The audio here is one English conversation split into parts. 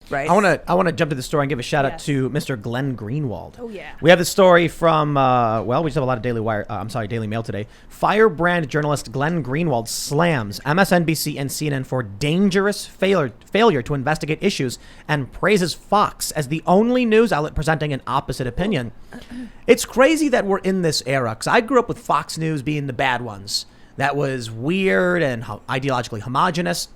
right? I want to jump to the story and give a shout out to Mr. Glenn Greenwald. Oh yeah. We have the story from we just have a lot of Daily Mail today. Firebrand journalist Glenn Greenwald slams MSNBC and CNN for dangerous failure to investigate issues and praises Fox as the only news outlet presenting an opposite opinion. It's crazy that we're in this era, because I grew up with Fox News being the bad ones. That was weird and ideologically homogenous.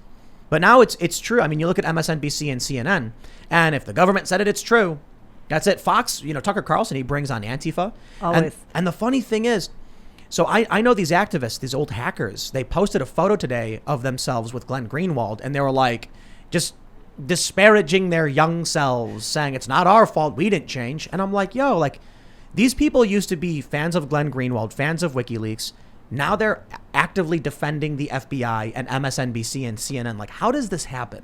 But now it's true. I mean, you look at MSNBC and CNN, and if the government said it, it's true. That's it. Fox, Tucker Carlson, he brings on Antifa. Always. And the funny thing is, so I know these activists, these old hackers, they posted a photo today of themselves with Glenn Greenwald, and they were like, just disparaging their young selves, saying it's not our fault, we didn't change. And I'm like, these people used to be fans of Glenn Greenwald, fans of WikiLeaks. Now they're actively defending the FBI and MSNBC and CNN. Like, how does this happen?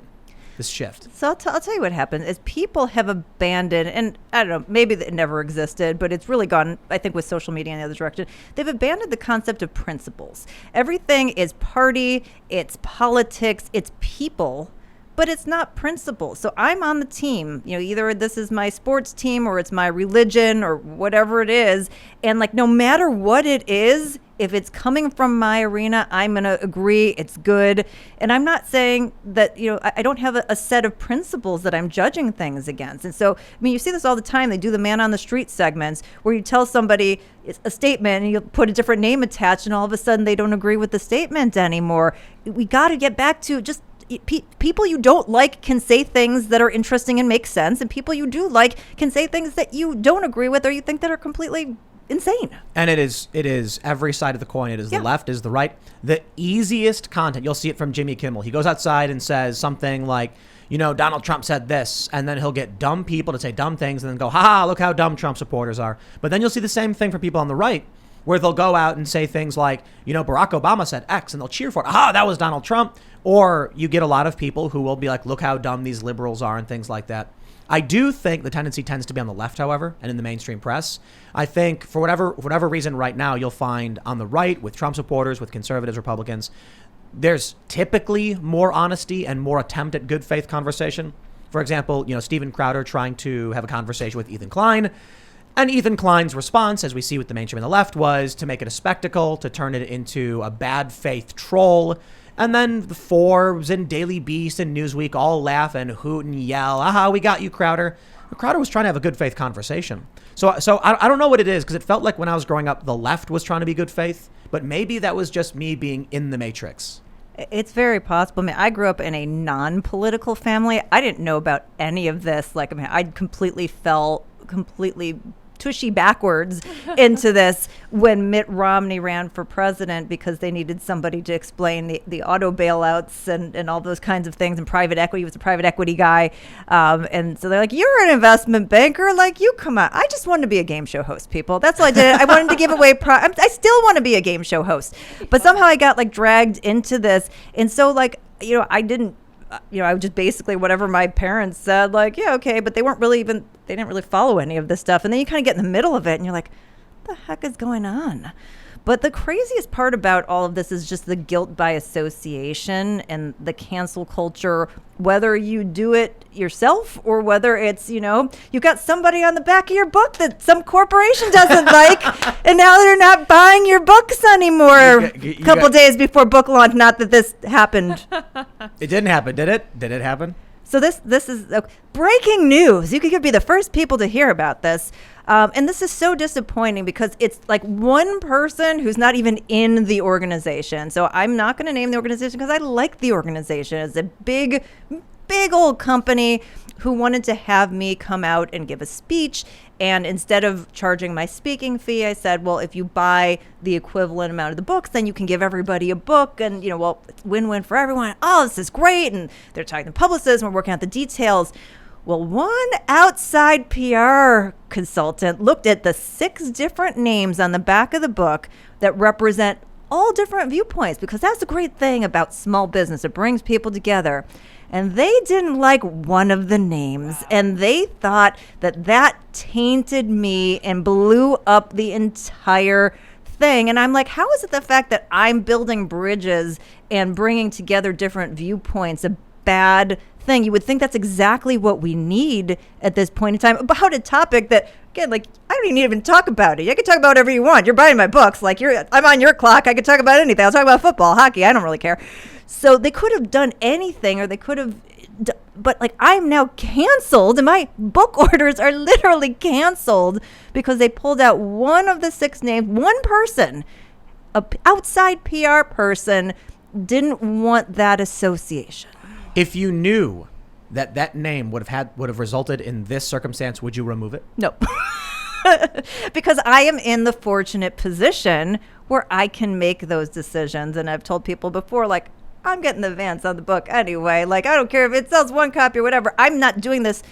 This shift? So I'll tell you what happened is people have abandoned, and I don't know, maybe it never existed, but it's really gone, I think, with social media in the other direction. They've abandoned the concept of principles. Everything is party, it's politics, it's people, but it's not principle. So I'm on the team, either this is my sports team or it's my religion or whatever it is. And like, no matter what it is, if it's coming from my arena, I'm going to agree it's good. And I'm not saying that, I don't have a set of principles that I'm judging things against. And so, you see this all the time. They do the man on the street segments where you tell somebody a statement and you put a different name attached and all of a sudden they don't agree with the statement anymore. We got to get back to just people you don't like can say things that are interesting and make sense, and people you do like can say things that you don't agree with or you think that are completely insane. And it is every side of the coin. It is the left, is the right. The easiest content, you'll see it from Jimmy Kimmel. He goes outside and says something like, Donald Trump said this, and then he'll get dumb people to say dumb things and then go, haha, look how dumb Trump supporters are. But then you'll see the same thing for people on the right, where they'll go out and say things like, Barack Obama said X, and they'll cheer for it. Aha, that was Donald Trump. Or you get a lot of people who will be like, look how dumb these liberals are and things like that. I do think the tendency tends to be on the left, however, and in the mainstream press. I think for whatever reason right now, you'll find on the right with Trump supporters, with conservatives, Republicans, there's typically more honesty and more attempt at good faith conversation. For example, Steven Crowder trying to have a conversation with Ethan Klein. And Ethan Klein's response, as we see with the mainstream and the left, was to make it a spectacle, to turn it into a bad faith troll. And then the Forbes and Daily Beast and Newsweek all laugh and hoot and yell, aha, we got you, Crowder. But Crowder was trying to have a good faith conversation. So I don't know what it is, because it felt like when I was growing up, the left was trying to be good faith. But maybe that was just me being in the matrix. It's very possible. I grew up in a non-political family. I didn't know about any of this. I completely fell tushy backwards into this when Mitt Romney ran for president, because they needed somebody to explain the auto bailouts and all those kinds of things, and private equity. He was a private equity guy. And so they're like, you're an investment banker. Like, you come on. I just wanted to be a game show host, people. That's all I did. I wanted to give away. I still want to be a game show host. But somehow I got dragged into this. And so I didn't, I would just basically whatever my parents said, yeah, okay. But they didn't really follow any of this stuff. And then you kind of get in the middle of it and you're like, what the heck is going on? But the craziest part about all of this is just the guilt by association and the cancel culture, whether you do it yourself or whether it's, you got somebody on the back of your book that some corporation doesn't like, and now they're not buying your books anymore a couple days before book launch. Not that this happened. It didn't happen, did it? Did it happen? So this is breaking news. You could be the first people to hear about this. And this is so disappointing because it's one person who's not even in the organization. So I'm not going to name the organization because I like the organization. It's a big old company who wanted to have me come out and give a speech. And instead of charging my speaking fee, I said, well, if you buy the equivalent amount of the books, then you can give everybody a book. And, it's win-win for everyone. Oh, this is great. And they're talking to publicists and we're working out the details. Well, one outside PR consultant looked at the 6 different names on the back of the book that represent all different viewpoints, because that's the great thing about small business. It brings people together. And they didn't like one of the names, and they thought that tainted me and blew up the entire thing. And I'm like, how is it the fact that I'm building bridges and bringing together different viewpoints a bad thing. You would think that's exactly what we need at this point in time about a topic that, again, like, I don't even talk about it. You can talk about whatever you want. You're buying my books. Like, I'm on your clock. I can talk about anything. I'll talk about football, hockey. I don't really care. So they could have done anything, or they could have, but like, I'm now canceled, and my book orders are literally canceled because they pulled out one of the 6 names. One person, a outside PR person, didn't want that association. If you knew that name would have resulted in this circumstance, would you remove it? No. Because I am in the fortunate position where I can make those decisions. And I've told people before, like, I'm getting the advance on the book anyway. Like, I don't care if it sells 1 copy or whatever. I'm not doing this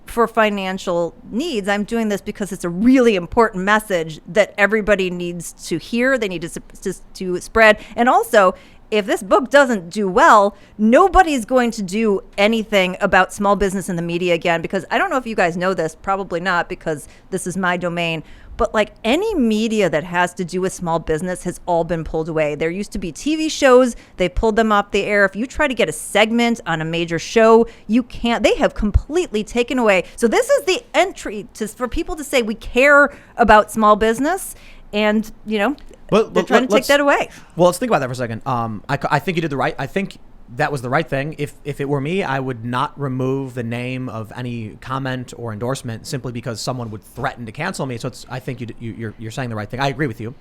for financial needs. I'm doing this because it's a really important message that everybody needs to hear. They need to spread. And also, if this book doesn't do well, nobody's going to do anything about small business in the media again, because I don't know if you guys know this, probably not, because this is my domain, but like, any media that has to do with small business has all been pulled away. There used to be TV shows, they pulled them off the air. If you try to get a segment on a major show, you can't. They have completely taken away. So this is the entry for people to say we care about small business, and, you know, they're trying to take that away. Well, let's think about that for a second. I think you did the right. I think that was the right thing. If it were me, I would not remove the name of any comment or endorsement simply because someone would threaten to cancel me. So I think you're saying the right thing. I agree with you.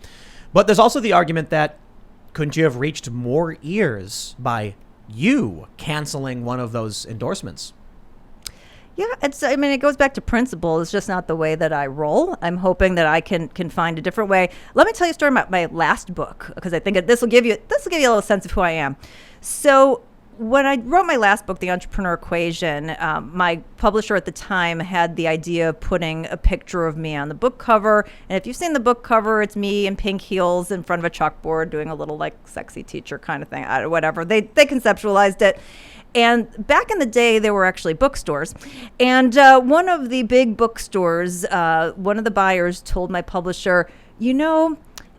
But there's also the argument that couldn't you have reached more ears by you canceling one of those endorsements? Yeah, it goes back to principle. It's just not the way that I roll. I'm hoping that I can find a different way. Let me tell you a story about my last book, because I think this will give you a little sense of who I am. So when I wrote my last book, The Entrepreneur Equation, my publisher at the time had the idea of putting a picture of me on the book cover. And if you've seen the book cover, it's me in pink heels in front of a chalkboard doing a little like sexy teacher kind of thing, whatever. They conceptualized it. And back in the day, there were actually bookstores. And one of the big bookstores, one of the buyers told my publisher, you know,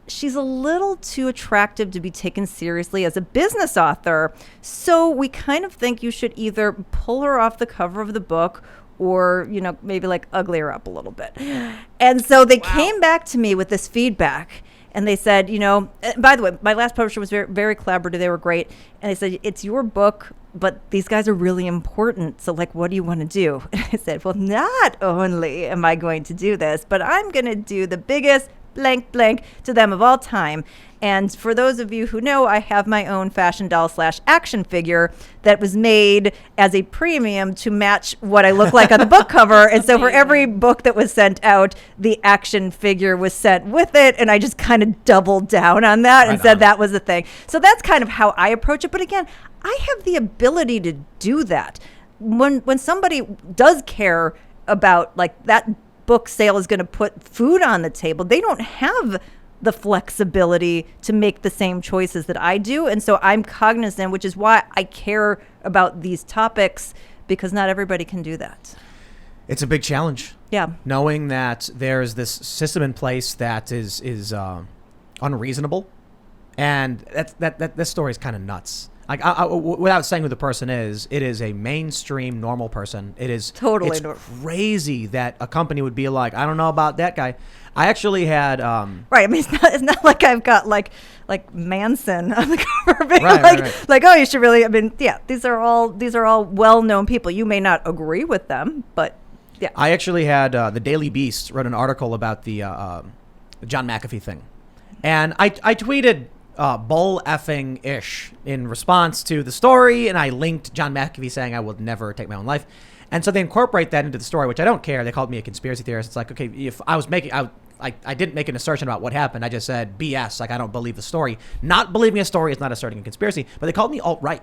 she's a little too attractive to be taken seriously as a business author. So we kind of think you should either pull her off the cover of the book or, you know, maybe like ugly her up a little bit. And so they came back to me with this feedback. And they said, you know, by the way, my last publisher was very, very collaborative. They were great. And they said, it's your book, but these guys are really important. So, like, what do you want to do? And I said, well, not only am I going to do this, but I'm going to do the biggest blank blank to them of all time. And for those of you who know, I have my own fashion doll / action figure that was made as a premium to match what I look like on the book cover. And so for every book that was sent out, the action figure was sent with it. And I just kind of doubled down on that and said that was the thing. So that's kind of how I approach it. But again, I have the ability to do that. When somebody does care about, like, that book sale is going to put food on the table, they don't have the flexibility to make the same choices that I do. And so I'm cognizant, which is why I care about these topics, because not everybody can do that. It's a big challenge. Yeah. Knowing that there's this system in place that is unreasonable. And this story is kind of nuts. Like, without saying who the person is, it is a mainstream normal person. It is totally it's crazy that a company would be like, I don't know about that guy. I actually had right. I mean, it's not like I've got like Manson on the cover, being right. like, oh, you should really. I mean, yeah, these are all well-known people. You may not agree with them, but yeah. I actually had the Daily Beast wrote an article about the John McAfee thing, and I tweeted bull effing ish in response to the story, and I linked John McAfee saying I will never take my own life. And so they incorporate that into the story, which I don't care. They called me a conspiracy theorist. It's like, okay, if I was making, I didn't make an assertion about what happened. I just said BS, like I don't believe the story. Not believing a story is not asserting a conspiracy, but they called me alt-right.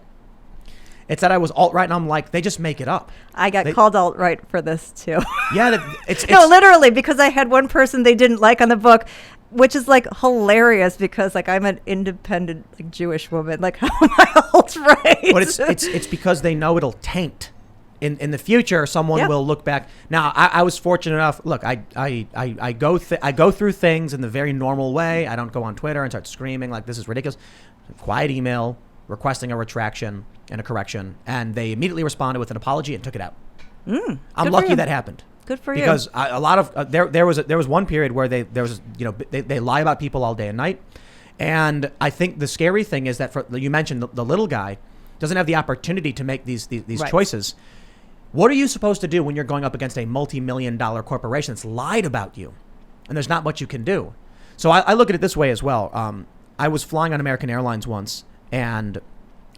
It said I was alt-right, and I'm like, they just make it up. I got called alt-right for this too. Yeah, it's no, literally, because I had one person they didn't like on the book, which is like hilarious because like I'm an independent like Jewish woman. Like, how am I alt-right? But it's because they know it'll taint. In the future, someone will look back. Now, I was fortunate enough. Look, I go through things in the very normal way. I don't go on Twitter and start screaming like this is ridiculous. Quiet email requesting a retraction. and a correction, and they immediately responded with an apology and took it out. I'm Good lucky for you. that happened. Good for you. Because a lot of there was one period where they lie about people all day and night, and I think the scary thing is that you mentioned the little guy doesn't have the opportunity to make these Right. choices. What are you supposed to do when you're going up against a multi-million-dollar corporation that's lied about you, and there's not much you can do? So I look at it this way as well. I was flying on American Airlines once, and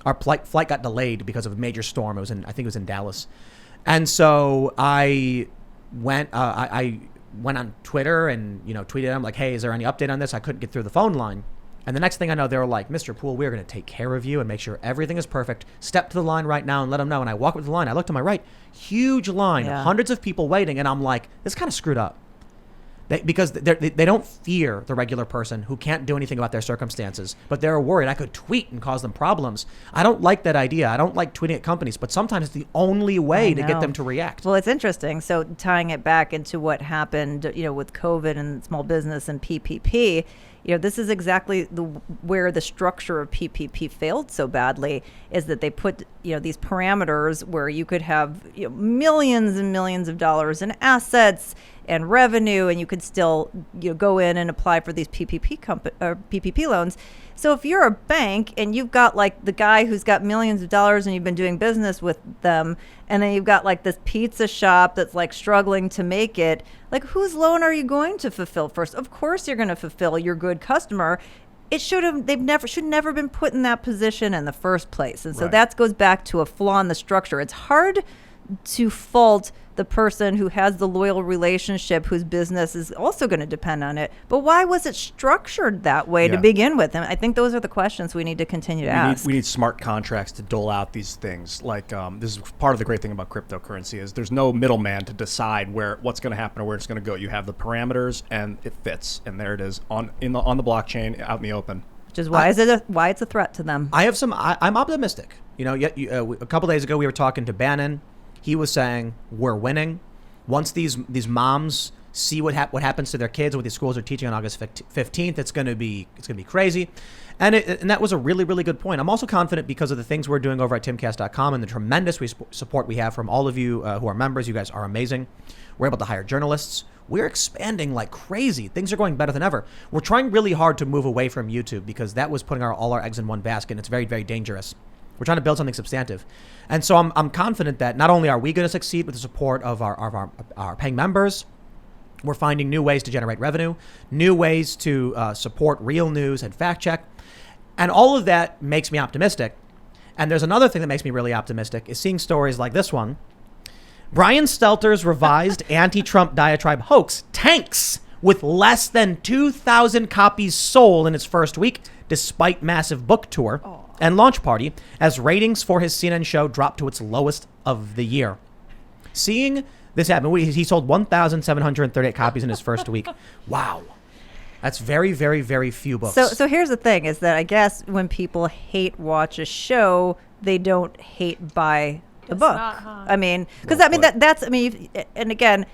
our flight got delayed because of a major storm. I think it was in Dallas, and so I went on Twitter and tweeted them like, hey, is there any update on this? I couldn't get through the phone line. And the next thing I know, they were like, Mr. Poole, we're going to take care of you and make sure everything is perfect. Step to the line right now and let them know. And I walk up to the line. I look to my right, huge line, hundreds of people waiting. And I'm like, this is kind of screwed up. Because they don't fear the regular person who can't do anything about their circumstances, but they're worried I could tweet and cause them problems. I don't like that idea. I don't like tweeting at companies, but sometimes it's the only way to get them to react. Well, it's interesting. So tying it back into what happened, with COVID and small business and PPP, this is exactly where the structure of PPP failed so badly, is that they put, these parameters where you could have millions and millions of dollars in assets and revenue, and you could still go in and apply for these PPP loans. So if you're a bank and you've got like the guy who's got millions of dollars and you've been doing business with them, and then you've got like this pizza shop that's like struggling to make it, like whose loan are you going to fulfill first? Of course you're going to fulfill your good customer. It should never been put in that position in the first place. And so that goes back to a flaw in the structure. It's hard to fault the person who has the loyal relationship, whose business is also going to depend on it. But why was it structured that way to begin with? And I think those are the questions we need to continue to ask. We need smart contracts to dole out these things. Like this is part of the great thing about cryptocurrency is there's no middleman to decide what's going to happen or where it's going to go. You have the parameters and it fits, and there it is on the blockchain out in the open. Which is why it's a threat to them. I'm optimistic. A couple days ago we were talking to Bannon. He was saying we're winning. Once these moms see what happens to their kids, what these schools are teaching on August 15th, it's going to be crazy. And that was a really, really good point. I'm also confident because of the things we're doing over at timcast.com and the tremendous support we have from all of you who are members. You guys are amazing. We're able to hire journalists. We're expanding like crazy. Things are going better than ever. We're trying really hard to move away from YouTube because that was putting all our eggs in one basket, and it's very, very dangerous. We're trying to build something substantive. And so I'm confident that not only are we going to succeed with the support of our paying members, we're finding new ways to generate revenue, new ways to support real news and fact check. And all of that makes me optimistic. And there's another thing that makes me really optimistic is seeing stories like this one. Brian Stelter's revised anti-Trump diatribe hoax tanks with less than 2,000 copies sold in its first week, despite massive book tour and launch party, as ratings for his CNN show dropped to its lowest of the year. Seeing this happen, he sold 1,738 copies in his first week. Wow. That's very, very, very few books. So here's the thing, is that I guess when people hate watch a show, they don't hate buy the book. I mean, because and again,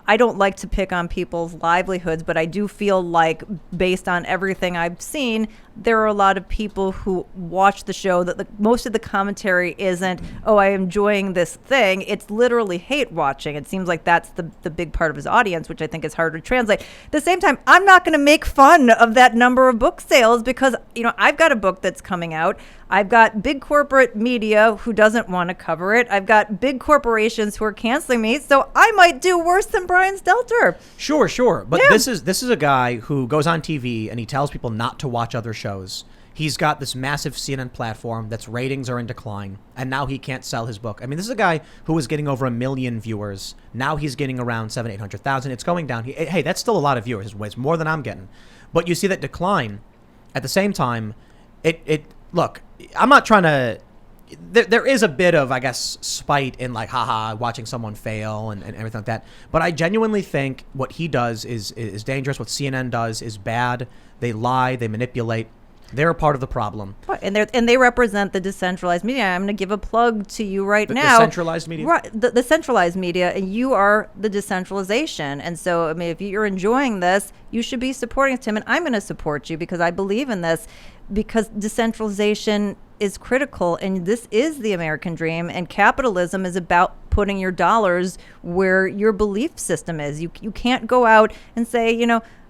I don't like to pick on people's livelihoods, but I do feel like based on everything I've seen, there are a lot of people who watch the show that most of the commentary isn't, oh, I'm enjoying this thing. It's literally hate watching. It seems like that's the big part of his audience, which I think is hard to translate. At the same time, I'm not going to make fun of that number of book sales because, I've got a book that's coming out. I've got big corporate media who doesn't want to cover it. I've got big corporations who are canceling me. So I might do worse than Brian Stelter. Sure. But this is a guy who goes on TV and he tells people not to watch other shows. He's got this massive CNN platform that's ratings are in decline, and now he can't sell his book. I mean, this is a guy who was getting over 1 million viewers. Now he's getting around 700,000-800,000. It's going down. Hey, that's still a lot of viewers. It's more than I'm getting. But you see that decline. At the same time, look, I'm not trying to. There is a bit of, I guess, spite in like, haha, watching someone fail and everything like that. But I genuinely think what he does is dangerous. What CNN does is bad. They lie. They manipulate. They're a part of the problem. And they represent the decentralized media. I'm going to give a plug to you now. The centralized media? Right, the centralized media, and you are the decentralization. And so, I mean, if you're enjoying this, you should be supporting Tim, and I'm going to support you because I believe in this, because decentralization is critical, and this is the American dream, and capitalism is about putting your dollars where your belief system is. You can't go out and say,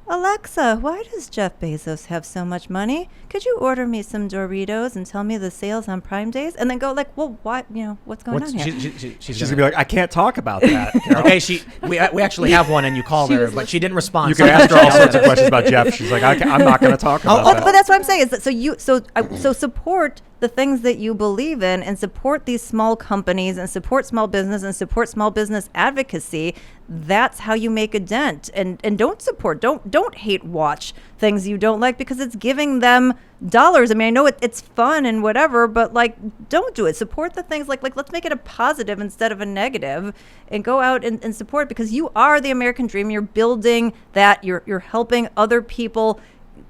Alexa, why does Jeff Bezos have so much money? Could you order me some Doritos and tell me the sales on Prime days? And then go like, well, what, what's going on here? She's going to be like, I can't talk about that. Okay, we actually have one, and you called her, but she didn't respond. You can ask her all sorts of questions about Jeff. She's like, I'm not going to talk about that. But that's what I'm saying is that so support the things that you believe in, and support these small companies, and support small business, and support small business advocacy. That's how you make a dent. And don't hate watch things you don't like because it's giving them dollars. I mean, I know it's fun and whatever, but like, don't do it. Support the things like let's make it a positive instead of a negative, and go out and support, because you are the American dream. You're building that. You're helping other people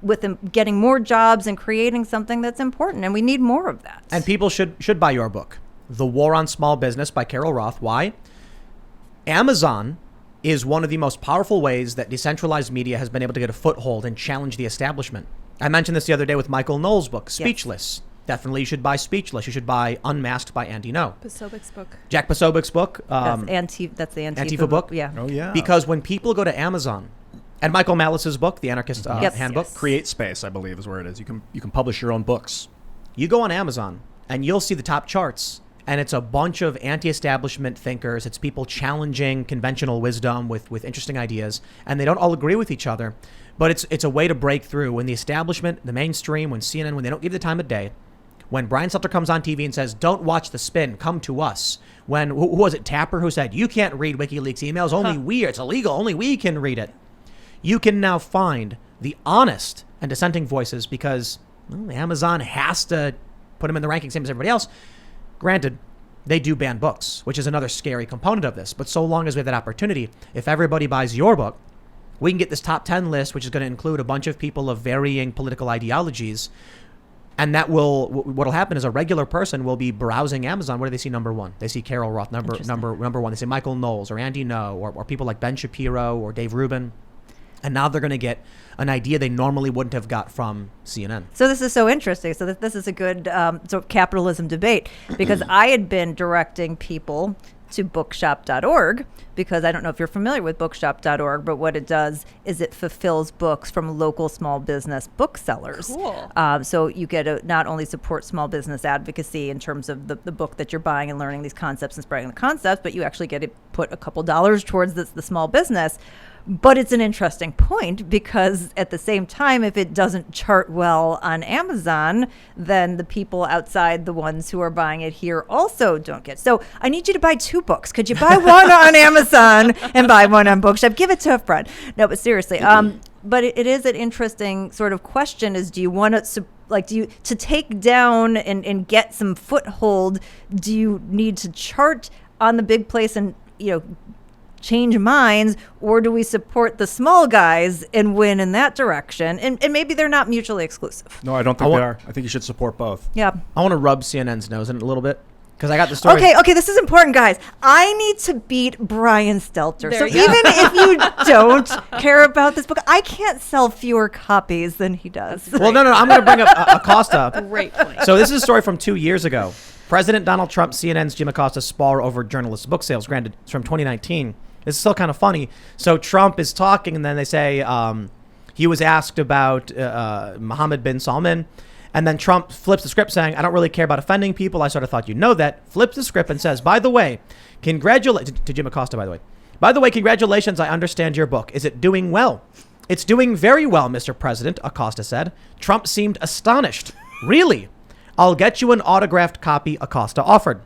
with them getting more jobs and creating something that's important, and we need more of that. And people should buy your book, The War on Small Business by Carol Roth. Why? Amazon is one of the most powerful ways that decentralized media has been able to get a foothold and challenge the establishment. I mentioned this the other day with Michael Knowles' book, Speechless. Yes. Definitely you should buy Speechless. You should buy Unmasked by Andy No. Posobic's book. Jack Posobic's book. That's the Antifa book. Yeah. Oh, yeah. Because when people go to Amazon, and Michael Malice's book, The Anarchist Handbook. Yes. Create Space, I believe, is where it is. You can publish your own books. You go on Amazon, and you'll see the top charts, and it's a bunch of anti-establishment thinkers. It's people challenging conventional wisdom with interesting ideas, and they don't all agree with each other. But it's a way to break through. When the establishment, the mainstream, when CNN, when they don't give the time of day, when Brian Stelter comes on TV and says, don't watch The Spin, come to us. When, who was it, Tapper, who said, you can't read WikiLeaks emails, only it's illegal, only we can read it. You can now find the honest and dissenting voices because Amazon has to put them in the ranking same as everybody else. Granted, they do ban books, which is another scary component of this. But so long as we have that opportunity, if everybody buys your book, we can get this top 10 list, which is going to include a bunch of people of varying political ideologies. And what'll happen is a regular person will be browsing Amazon. What do they see? Number one. They see Carol Roth, number one. They see Michael Knowles or Andy No or people like Ben Shapiro or Dave Rubin. And now they're going to get an idea they normally wouldn't have got from CNN. So this is so interesting. So this is a good sort of capitalism debate, because I had been directing people to bookshop.org, because I don't know if you're familiar with bookshop.org, but what it does is it fulfills books from local small business booksellers. Cool. So you get to not only support small business advocacy in terms of the book that you're buying and learning these concepts and spreading the concepts, but you actually get to put a couple dollars towards the small business. But it's an interesting point, because at the same time, if it doesn't chart well on Amazon, then the people outside, the ones who are buying it here, also don't get. So I need you to buy 2 books. Could you buy one on Amazon and buy one on Bookshop? Give it to a friend. No, but seriously. But it is an interesting sort of question: is do you want to to take down and get some foothold? Do you need to chart on the big place and change minds, or do we support the small guys and win in that direction? And maybe they're not mutually exclusive. No, I don't think they are. I think you should support both. Yeah. I want to rub CNN's nose in it a little bit, because I got the story. Okay, this is important, guys. I need to beat Brian Stelter. There So you even if you don't care about this book, I can't sell fewer copies than he does. Well, no, I'm going to bring up Acosta. Great point. So this is a story from 2 years ago. President Donald Trump, CNN's Jim Acosta spar over journalists' book sales. Granted, it's from 2019. It's still kind of funny. So Trump is talking, and then they say he was asked about Mohammed bin Salman. And then Trump flips the script saying, I don't really care about offending people. I sort of thought you know that. Flips the script and says, by the way, to Jim Acosta, by the way. By the way, congratulations. I understand your book. Is it doing well? It's doing very well, Mr. President, Acosta said. Trump seemed astonished. Really? I'll get you an autographed copy, Acosta offered.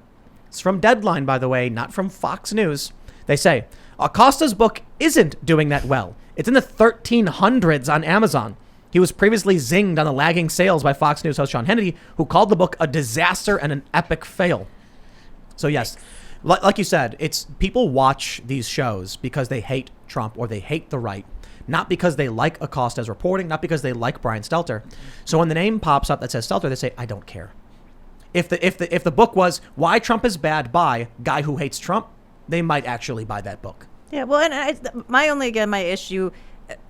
It's from Deadline, by the way, not from Fox News. They say, Acosta's book isn't doing that well. It's in the 1300s on Amazon. He was previously zinged on the lagging sales by Fox News host Sean Hannity, who called the book a disaster and an epic fail. So yes, like you said, it's people watch these shows because they hate Trump or they hate the right, not because they like Acosta's reporting, not because they like Brian Stelter. So when the name pops up that says Stelter, they say, I don't care. If the book was Why Trump is Bad by Guy Who Hates Trump, they might actually buy that book. Yeah, well, and my issue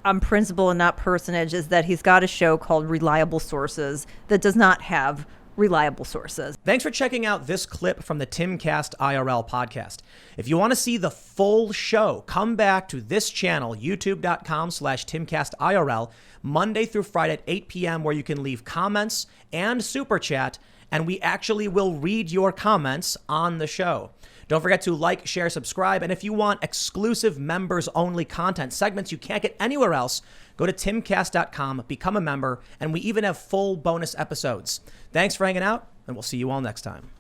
on principle and not personage is that he's got a show called Reliable Sources that does not have reliable sources. Thanks for checking out this clip from the Timcast IRL podcast. If you want to see the full show, come back to this channel, youtube.com/TimcastIRL, Monday through Friday at 8 p.m., where you can leave comments and super chat, and we actually will read your comments on the show. Don't forget to like, share, subscribe, and if you want exclusive members-only content, segments you can't get anywhere else, go to timcast.com, become a member, and we even have full bonus episodes. Thanks for hanging out, and we'll see you all next time.